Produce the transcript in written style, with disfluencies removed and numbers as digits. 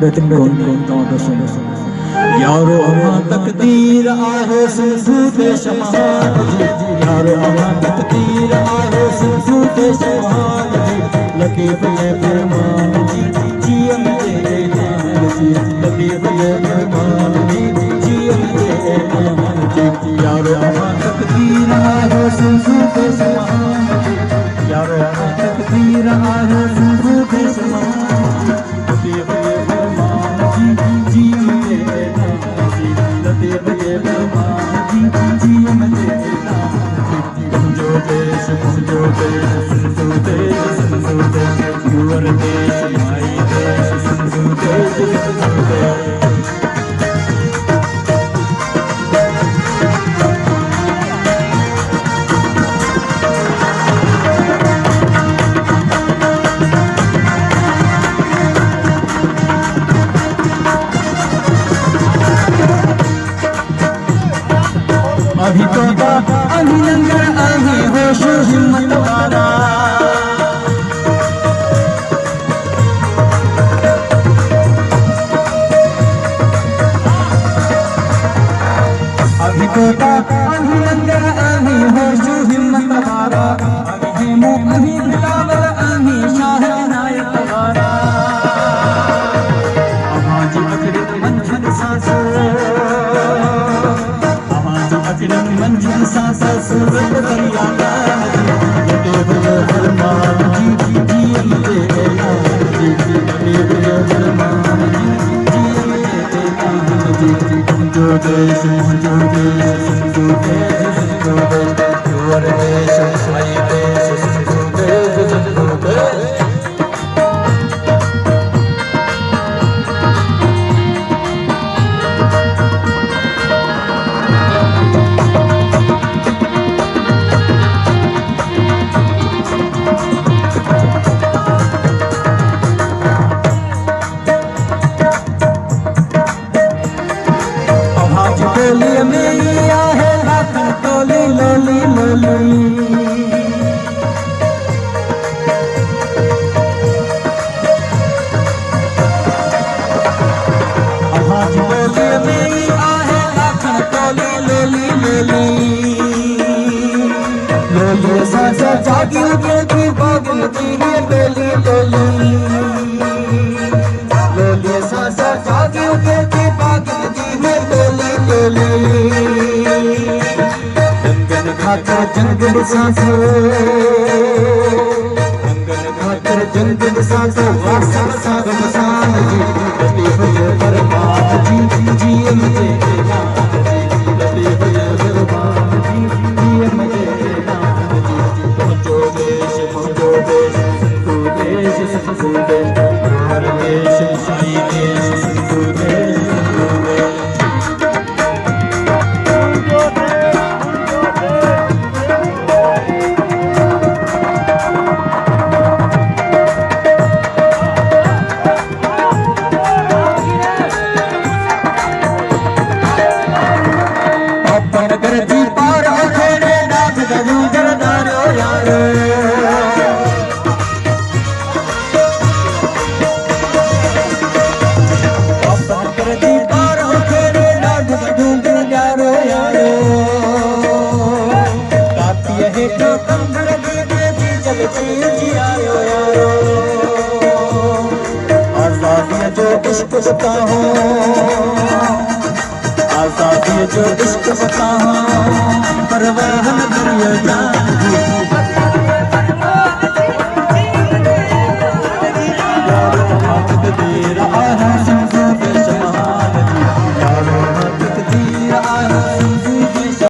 बेहतरीन कौन सुनो यारो अमा तकदीर आहे सिंधु देश महान जी यारो अमा तकदीर आहे सिंधु देश महान जी लगे भले फरमान जी जीवन दे मान जी लगे भले फरमान जी जीवन दे मान जी यारो अमा तकदीर आहे सिंधु देश महान जी यारो अमा तकदीर आहे सिंधु देश महान जी लगे भले फरमान जी जीवन दे लगे भले फरमान जी जीवन दे जो देश सिंधु देश युवर देश माई देश सिंधु देश अभी तो अभी लंगर आगे होश हिम्मत वाला अभी तो अभी लंगर आगे होश हिम्मत वाला अभी है अभी बिलावल आगे शाह नायक वाला आवाज अकड़े मंजिल सांस मंजिल सांस सूरत दरिया लगे भले फरमान जी जीवन दे जी लगे भले फरमान जी जीवन दे जो देश सिंधु देश युवर देश माई देश सिंधु देश टोली में आहे लाखन टोली लोली लोली आज टोली में आहे लाखन टोली लोली लोली लोली सासा जागी के बागल की लोली लोली लोली सासा जागी के बागल की जंगल खातर जंगल सांसो जंगल खातर जंगल सांसो वासन सागम सान जी लगे भले फरमान जी जीवन दे लगे भले फरमान जी जीवन दे जो देश सिंधु देश हर देश साई देश सिंधु देश इश्क बता हो आजादी जो इश्क बता हो परवाह न करियो जान